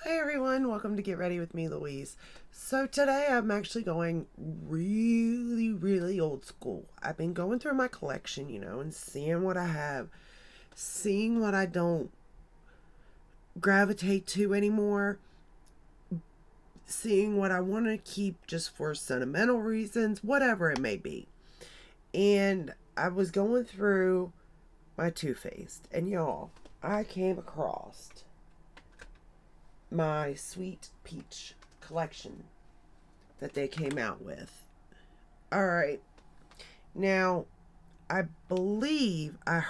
Hi everyone, welcome to Get Ready with me, Louise. So today I'm actually going really old school. I've been going through my collection, and seeing what I have, seeing what I don't gravitate to anymore, seeing what I want to keep just for sentimental reasons, whatever it may be. And I was going through my Too Faced, and y'all, I came across my Sweet Peach collection that they came out with. Alright, now I believe I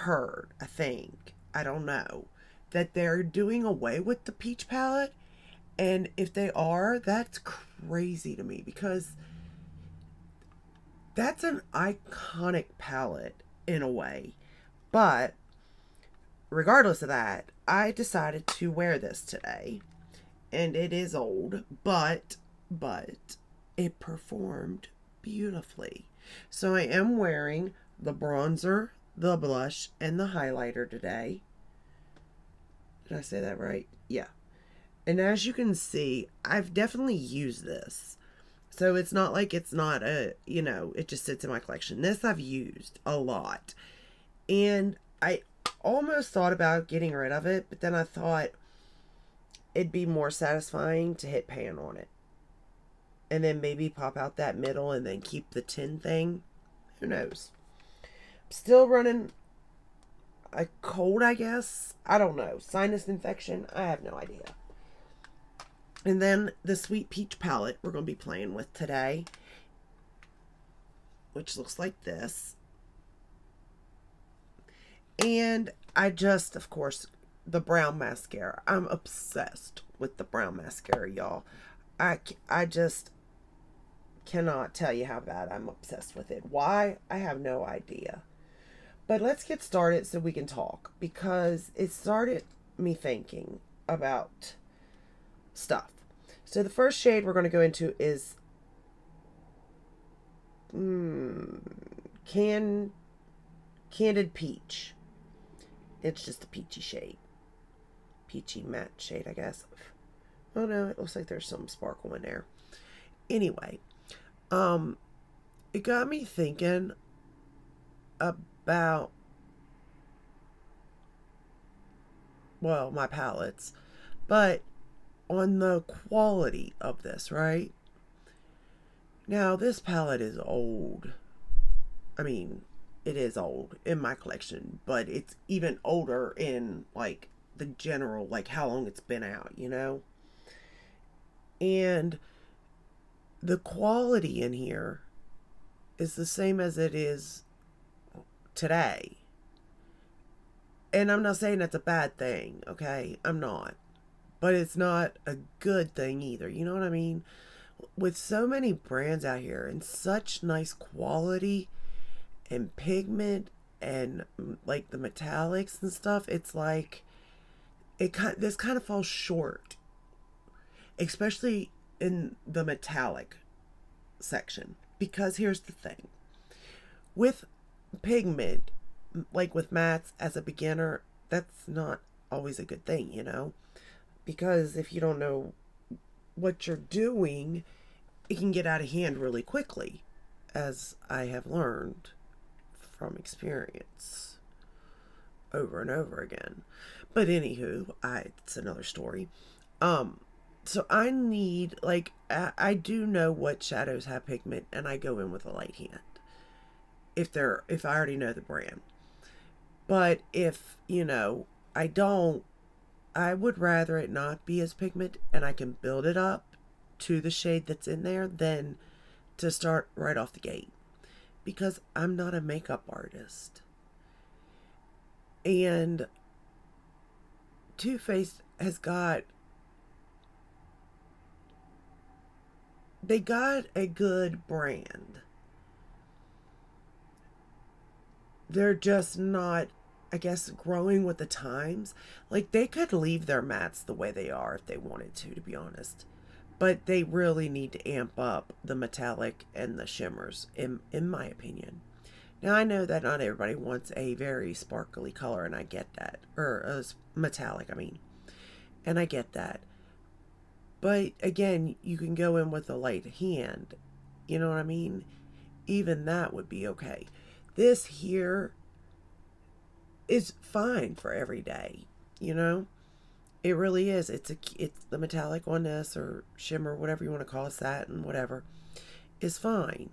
think, I don't know, that they're doing away with the peach palette. And if they are, that's crazy to me because that's an iconic palette in a way. But regardless of that, I decided to wear this today. And it is old, but it performed beautifully. So I am wearing the bronzer, the blush, and the highlighter today. Did I say that right? Yeah. And as you can see, I've definitely used this. So it's not like it's not it just sits in my collection. This I've used a lot. And I almost thought about getting rid of it, but then I thought it'd be more satisfying to hit pan on it. And then maybe pop out that middle and then keep the tin thing. Who knows? I'm still running a cold, I guess. I don't know. Sinus infection. I have no idea. And then the Sweet Peach palette we're going to be playing with today, which looks like this. And I just, of course, the brown mascara. I'm obsessed with the brown mascara, y'all. I just cannot tell you how bad I'm obsessed with it. Why? I have no idea. But let's get started so we can talk, because it started me thinking about stuff. So the first shade we're going to go into is Candid Peach. It's just a peachy shade. Peachy matte shade, I guess. Oh no, it looks like there's some sparkle in there. Anyway, it got me thinking about, well, my palettes, but on the quality of this, right? Now, this palette is old. I mean, it is old in my collection, but it's even older in, like, the general, like, how long it's been out, And the quality in here is the same as it is today. And I'm not saying that's a bad thing, okay? I'm not. But it's not a good thing either, you know what I mean? With so many brands out here and such nice quality and pigment and like the metallics and stuff, it's like this kind of falls short, especially in the metallic section. Because here's the thing, with pigment, like with mattes, as a beginner, that's not always a good thing, because if you don't know what you're doing, it can get out of hand really quickly, as I have learned from experience over and over again. But anywho, it's another story. So I need, like, I do know what shadows have pigment, and I go in with a light hand if I already know the brand. But if I don't, I would rather it not be as pigment and I can build it up to the shade that's in there than to start right off the gate, because I'm not a makeup artist. And Too Faced they got a good brand. They're just not, I guess, growing with the times. Like, they could leave their mattes the way they are if they wanted to be honest. But they really need to amp up the metallic and the shimmers, in my opinion. Now, I know that not everybody wants a very sparkly color, and I get that. Or metallic, I mean. And I get that. But again, you can go in with a light hand. You know what I mean? Even that would be okay. This here is fine for every day, you know? It really is. It's the metallic on this, or shimmer, whatever you want to call it, satin, whatever, is fine.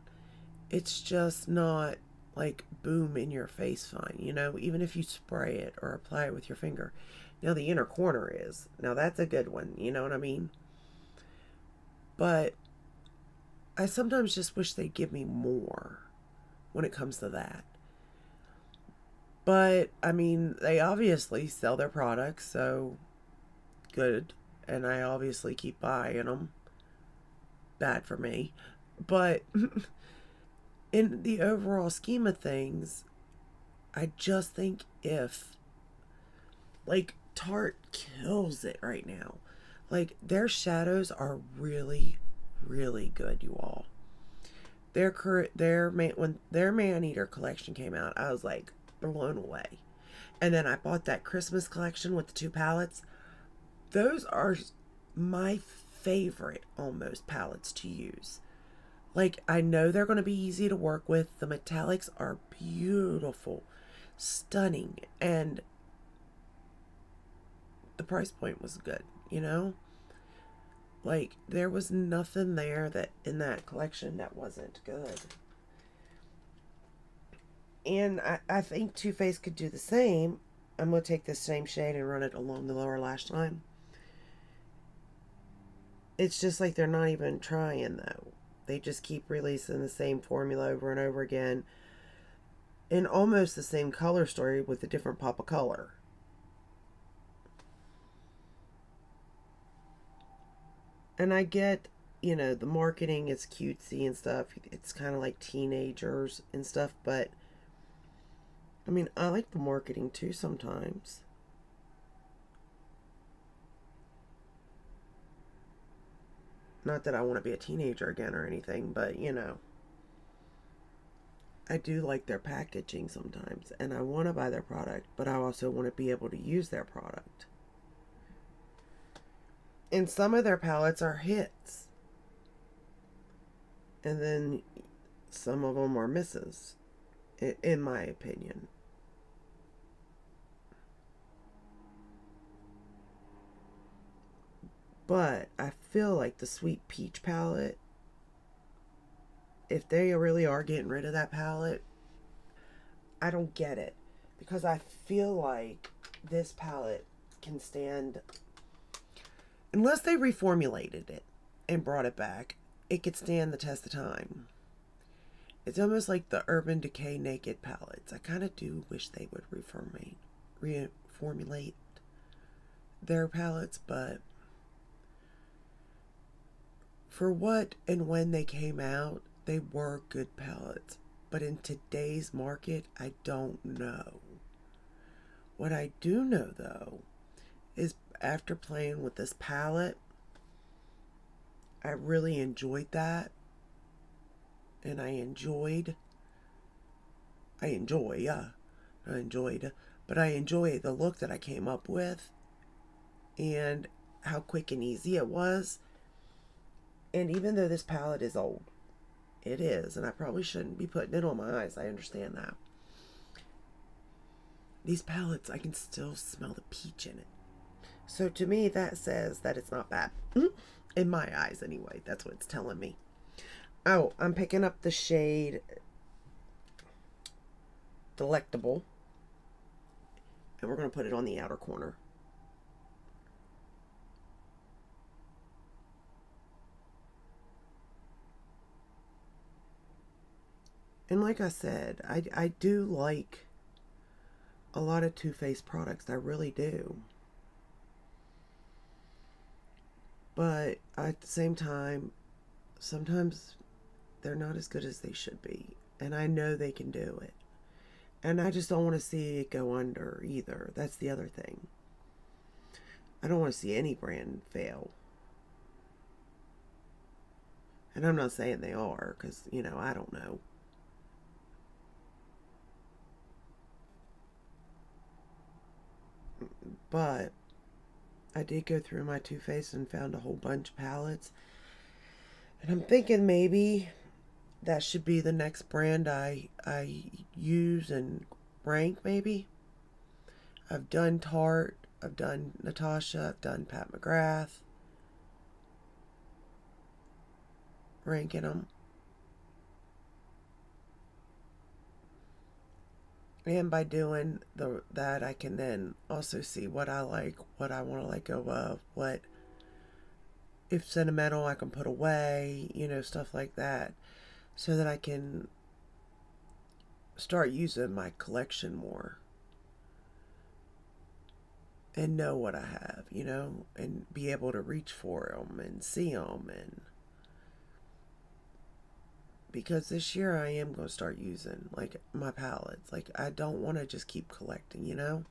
It's just not like boom in your face fine, you know, even if you spray it or apply it with your finger. Now the inner corner is. Now that's a good one, you know what I mean? But I sometimes just wish they'd give me more when it comes to that. But I mean, they obviously sell their products, so good. And I obviously keep buying them. Bad for me. But in the overall scheme of things, I just think if, like, Tarte kills it right now. Like, their shadows are really, really good, you all. When their Man Eater collection came out, I was like blown away. And then I bought that Christmas collection with the 2 palettes. Those are my favorite almost palettes to use. Like, I know they're going to be easy to work with. The metallics are beautiful, stunning, and the price point was good, you know? Like, there was nothing there that in that collection that wasn't good. And I think Too Faced could do the same. I'm going to take this same shade and run it along the lower lash line. It's just like they're not even trying, though. They just keep releasing the same formula over and over again in almost the same color story with a different pop of color. And I get, you know, the marketing is cutesy and stuff. It's kind of like teenagers and stuff, but I mean, I like the marketing too sometimes. Not that I want to be a teenager again or anything, but you know, I do like their packaging sometimes, and I want to buy their product, but I also want to be able to use their product. And some of their palettes are hits, and then some of them are misses, in my opinion. But I feel like the Sweet Peach palette, if they really are getting rid of that palette, I don't get it. Because I feel like this palette can stand, unless they reformulated it and brought it back, it could stand the test of time. It's almost like the Urban Decay Naked palettes. I kind of do wish they would reformulate their palettes, but for what and when they came out, they were good palettes. But in today's market, I don't know. What I do know, though, is after playing with this palette, I really enjoyed that. And I enjoy the look that I came up with and how quick and easy it was. And even though this palette is old, it is, and I probably shouldn't be putting it on my eyes, I understand that. These palettes, I can still smell the peach in it. So to me, that says that it's not bad. In my eyes, anyway. That's what it's telling me. Oh, I'm picking up the shade Delectable. And we're going to put it on the outer corner. And like I said, I do like a lot of Too Faced products. I really do. But at the same time, sometimes they're not as good as they should be. And I know they can do it. And I just don't want to see it go under either. That's the other thing. I don't want to see any brand fail. And I'm not saying they are, because, you know, I don't know. But I did go through my Too Faced and found a whole bunch of palettes. And I'm thinking maybe that should be the next brand I use and rank, maybe. I've done Tarte, I've done Natasha, I've done Pat McGrath, ranking them. And by doing that, I can then also see what I like, what I want to let go of, what, if sentimental, I can put away, you know, stuff like that, so that I can start using my collection more and know what I have, you know, and be able to reach for them and see them. And because this year I am going to start using like my palettes. Like, I don't want to just keep collecting, you know.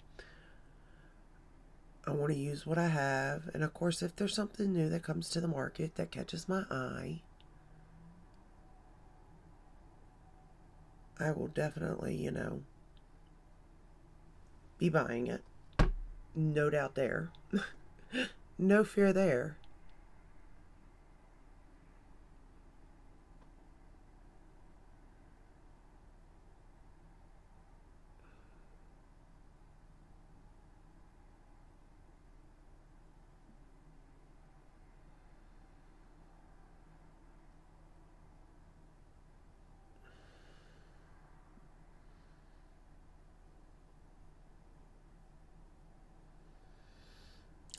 I want to use what I have, and of course if there's something new that comes to the market that catches my eye, I will definitely, you know, be buying it. No doubt there. No fear there.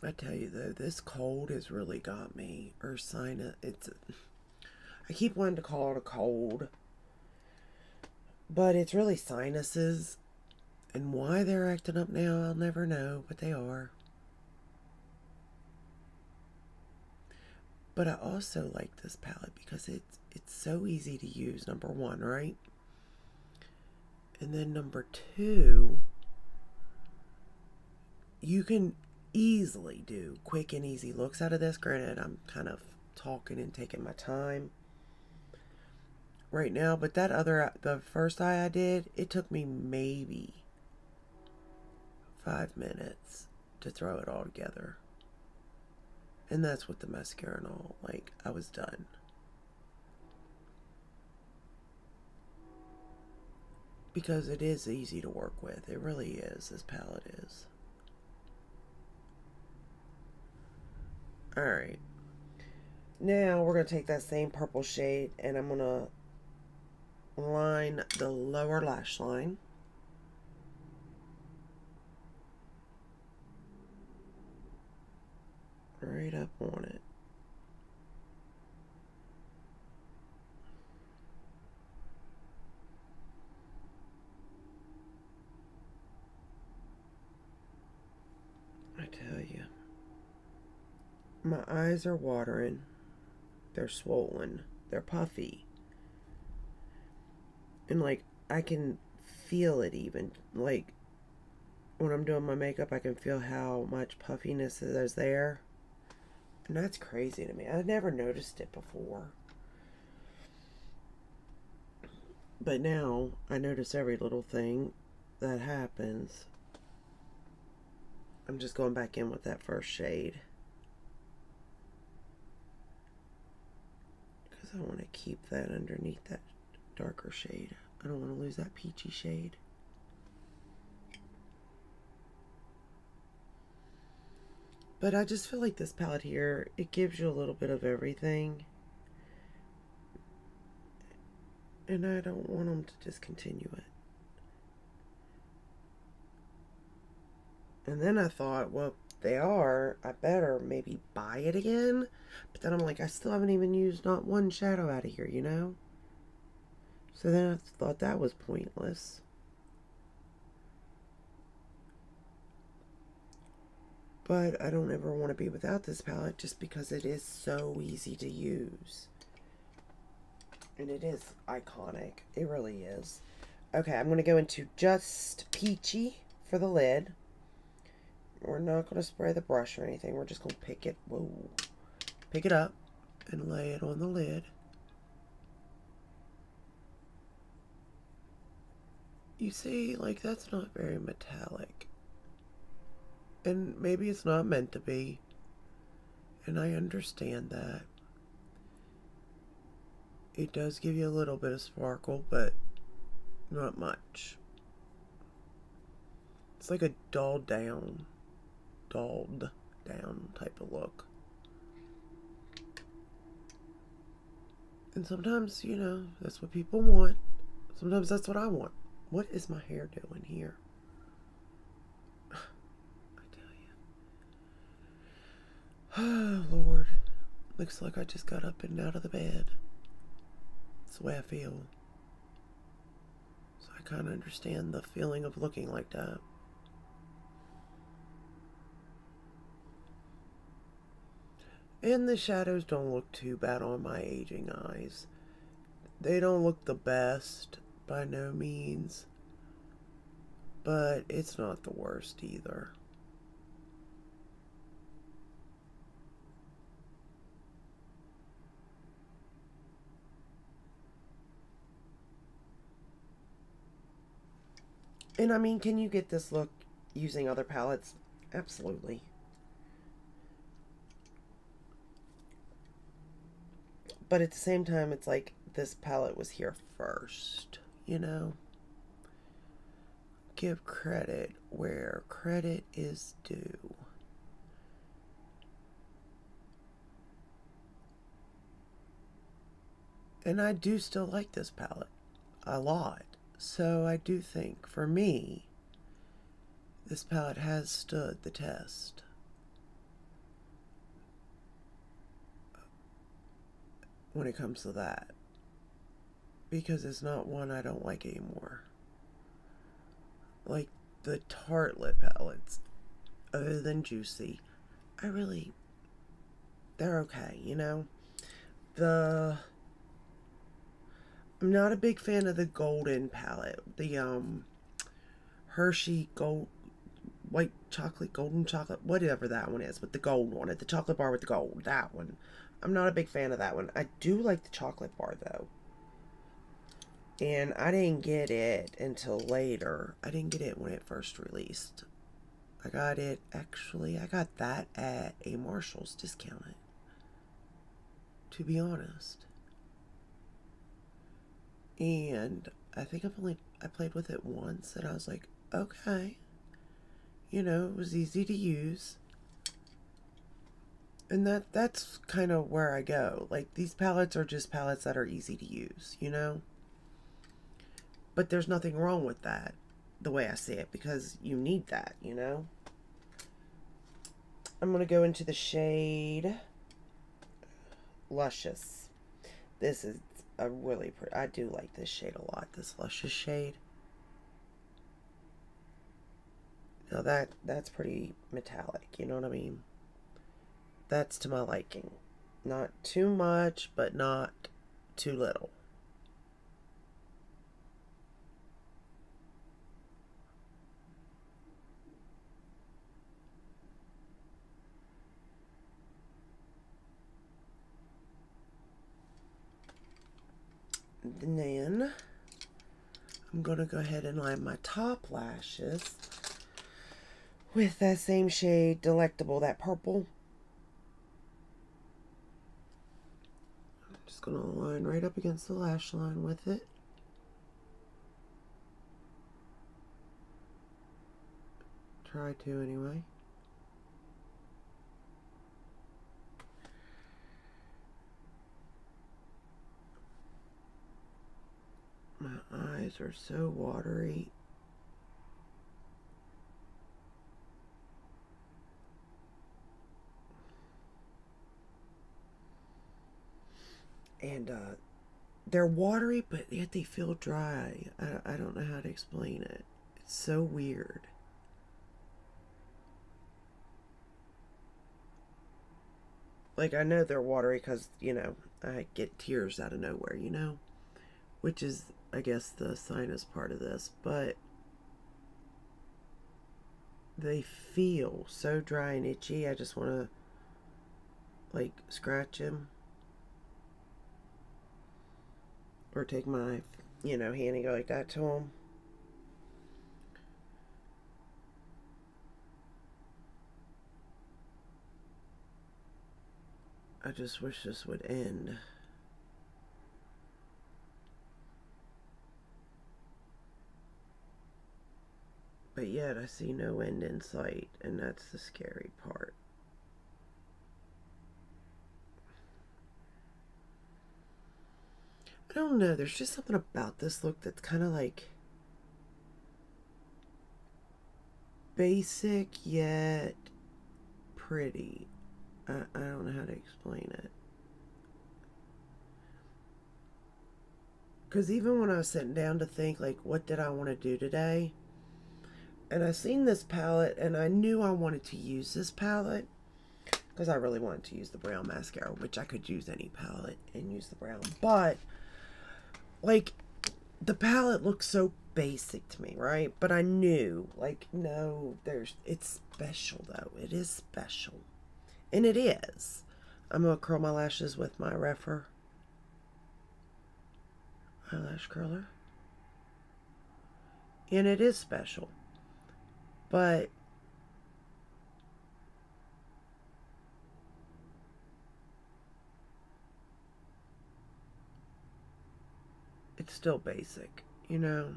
I tell you though, this cold has really got me. Or sinus. I keep wanting to call it a cold, but it's really sinuses. And why they're acting up now, I'll never know, but they are. But I also like this palette because it's so easy to use, number one, right? And then number two, you can easily do quick and easy looks out of this. Granted, I'm kind of talking and taking my time right now, but the first eye I did, it took me maybe 5 minutes to throw it all together. And that's with the mascara and all. Like, I was done. Because it is easy to work with. It really is. This palette is. Alright. Now we're going to take that same purple shade and I'm going to line the lower lash line. Right up on it. I tell you, my eyes are watering. They're swollen. They're puffy. And like, I can feel it even. Like, when I'm doing my makeup, I can feel how much puffiness is there. And that's crazy to me. I've never noticed it before. But now, I notice every little thing that happens. I'm just going back in with that first shade. Because I want to keep that underneath that darker shade. I don't want to lose that peachy shade. But I just feel like this palette here, it gives you a little bit of everything. And I don't want them to discontinue it. And then I thought, well, they are, I better maybe buy it again. But then I'm like, I still haven't even used not one shadow out of here, you know? So then I thought that was pointless. But I don't ever want to be without this palette just because it is so easy to use. And it is iconic. It really is. Okay, I'm going to go into just Peachy for the lid. We're not going to spray the brush or anything. We're just going to pick it up and lay it on the lid. You see, like, that's not very metallic. And maybe it's not meant to be. And I understand that. It does give you a little bit of sparkle, but not much. It's like a dulled down type of look. And sometimes, that's what people want. Sometimes that's what I want. What is my hair doing here? I tell you. Oh, Lord. Looks like I just got up and out of the bed. That's the way I feel. So I kind of understand the feeling of looking like that. And the shadows don't look too bad on my aging eyes. They don't look the best, by no means. But it's not the worst either. And I mean, can you get this look using other palettes? Absolutely. But at the same time, it's like this palette was here first, Give credit where credit is due. And I do still like this palette a lot. So I do think, for me, this palette has stood the test. When it comes to that. Because it's not one I don't like anymore. Like the Tartelette palettes, other than Juicy, they're okay, I'm not a big fan of the golden palette. The Hershey gold, white chocolate, golden chocolate, whatever that one is, with the gold one, the chocolate bar with the gold, that one. I'm not a big fan of that one. I do like the chocolate bar though. And I didn't get it until later. I didn't get it when it first released. I got that at a Marshall's discounted. To be honest. And I think I played with it once and I was like, okay. It was easy to use. And that's kind of where I go. Like, these palettes are just palettes that are easy to use, But there's nothing wrong with that, the way I see it, because you need that, I'm going to go into the shade Luscious. This is a really pretty, I do like this shade a lot, this Luscious shade. Now that's pretty metallic, you know what I mean? That's to my liking. Not too much, but not too little. And then I'm going to go ahead and line my top lashes with that same shade, Delectable, that purple. I'm just going to line right up against the lash line with it. Try to anyway. My eyes are so watery. And they're watery, but yet they feel dry. I don't know how to explain it. It's so weird. Like, I know they're watery because, I get tears out of nowhere, Which is, I guess, the sinus part of this. But they feel so dry and itchy. I just want to, like, scratch them. Or take my, hand and go like that to them. I just wish this would end. But yet I see no end in sight, and that's the scary part. I don't know, there's just something about this look that's kind of like basic yet pretty. I don't know how to explain it. Because even when I was sitting down to think, like, what did I want to do today? And I seen this palette, and I knew I wanted to use this palette. Because I really wanted to use the brown mascara, which I could use any palette and use the brown. But, like, the palette looks so basic to me, right? But I knew, like, no, it's special, though. It is special. And it is. I'm going to curl my lashes with my Refer eyelash curler. And it is special. But it's still basic, you know?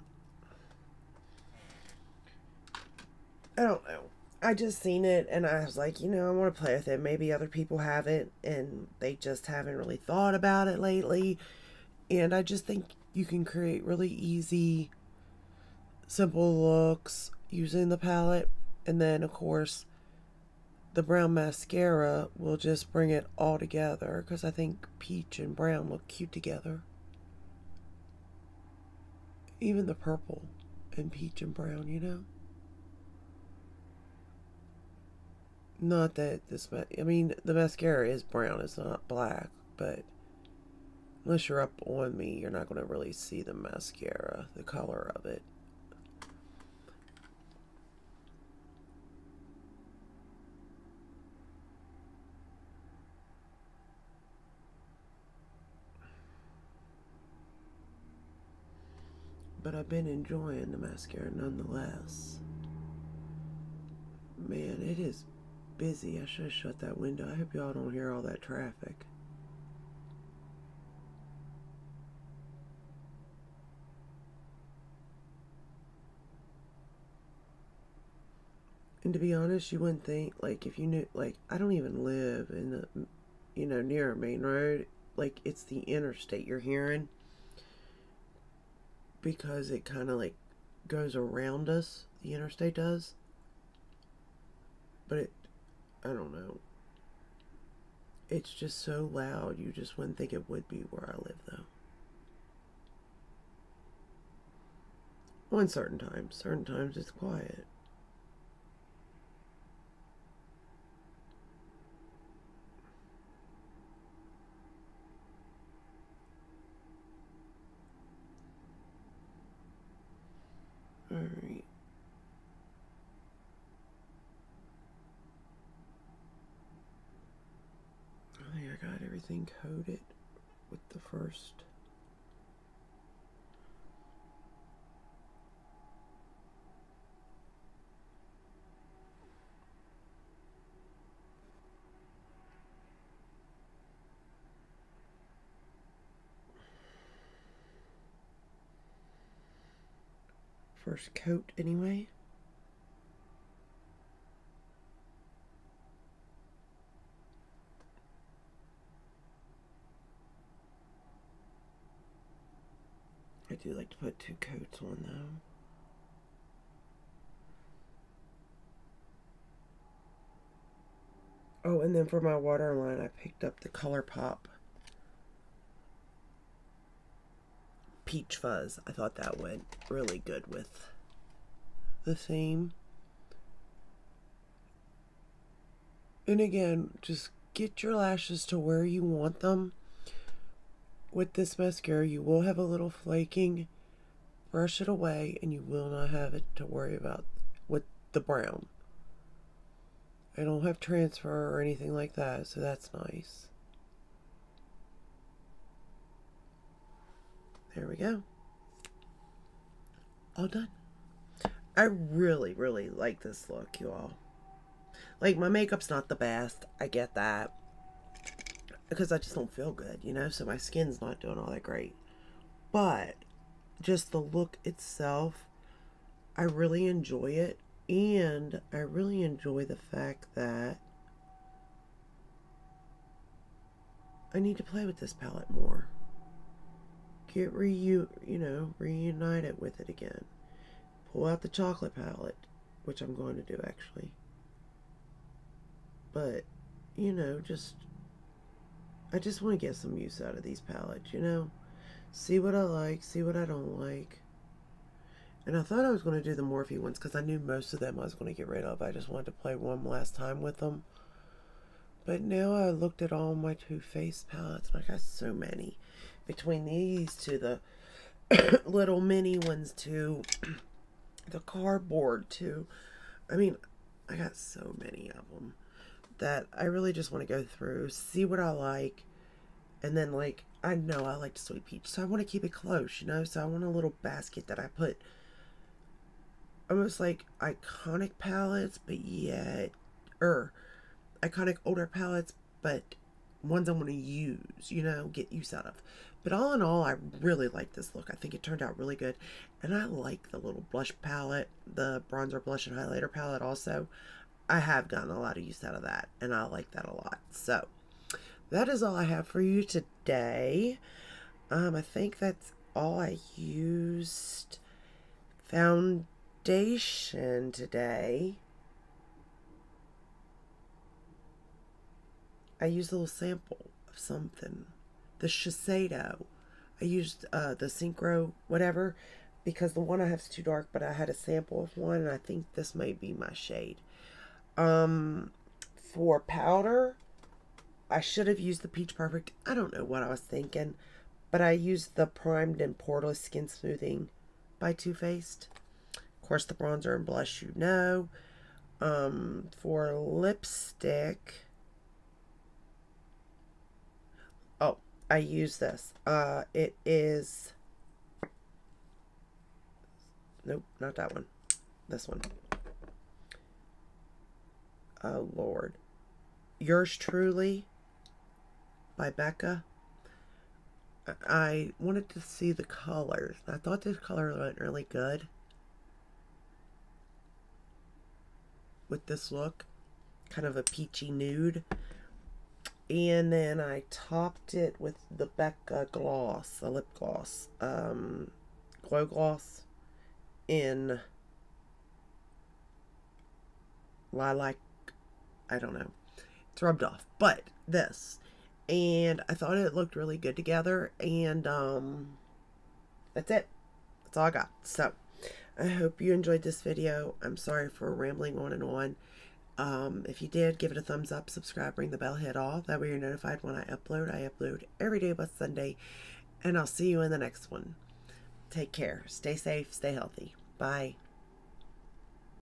I don't know. I just seen it and I was like, you know, I want to play with it. Maybe other people have it and they just haven't really thought about it lately. And I just think you can create really easy, simple looks using the palette. And then, of course, the brown mascara will just bring it all together because I think peach and brown look cute together. Even the purple and peach and brown, you know? Not that this, I mean, the mascara is brown, it's not black, but unless you're up on me, you're not going to really see the mascara, the color of it. But I've been enjoying the mascara nonetheless. Man, it is busy. I should have shut that window. I hope y'all don't hear all that traffic. And to be honest, you wouldn't think, like, if you knew, like, I don't even live in the, you know, near a main road. Like, it's the interstate you're hearing. Because it kind of, like, goes around us. The interstate does. But it, I don't know. It's just so loud, you just wouldn't think it would be where I live, though. Well, in certain times it's quiet. Alright. I think I got everything coated with the first. First coat anyway. I do like to put 2 coats on though. Oh, and then for my waterline, I picked up the ColourPop Peach Fuzz. I thought that went really good with the theme. And again, just get your lashes to where you want them. With this mascara, you will have a little flaking. Brush it away, and you will not have it to worry about with the brown. I don't have transfer or anything like that, so that's nice. There we go. All done. I really, really like this look, you all. Like, my makeup's not the best. I get that. because I just don't feel good, you know, so my skin's not doing all that great. But just the look itself, I really enjoy it, and I really enjoy the fact that I need to play with this palette more. Get reunited with it again. Pull out the chocolate palette, which I'm going to do actually. But, you know, I just want to get some use out of these palettes, you know. See what I like, see what I don't like. And I thought I was going to do the Morphe ones because I knew most of them I was going to get rid of. I just wanted to play one last time with them. But now I looked at all my Too Faced palettes, and I got so many. Between these to the little mini ones to the cardboard to, I mean, I got so many of them that I really just want to go through, see what I like, and then, like, I know I like Sweet Peach, so I want to keep it close, you know, so I want a little basket that I put almost like iconic palettes, but yet, iconic older palettes, but ones I want to use, you know, get use out of. But all in all, I really like this look. I think it turned out really good. And I like the little blush palette, the bronzer, blush, and highlighter palette also. I have gotten a lot of use out of that, and I like that a lot. So, that is all I have for you today. I think that's all I used. Foundation today. I used a little sample of something. The Shiseido. I used the Synchro whatever because the one I have is too dark, but I had a sample of one, and I think this may be my shade. For powder, I should have used the Peach Perfect. I don't know what I was thinking, but I used the Primed and Poreless Skin Smoothing by Too Faced. Of course, the bronzer and blush, you know. For lipstick, oh, I use this. It is, nope, not that one. This one. Oh, Lord. Yours Truly by Becca. I wanted to see the colors. I thought this color went really good with this look. Kind of a peachy nude. And then I topped it with the Becca gloss, the lip gloss, glow gloss in lilac. I don't know. It's rubbed off, but this, and I thought it looked really good together, and that's it. That's all I got. So I hope you enjoyed this video. I'm sorry for rambling on and on. If you did, give it a thumbs up, subscribe, ring the bell, hit all. That way you're notified when I upload. I upload every day but Sunday, and I'll see you in the next one. Take care. Stay safe. Stay healthy. Bye.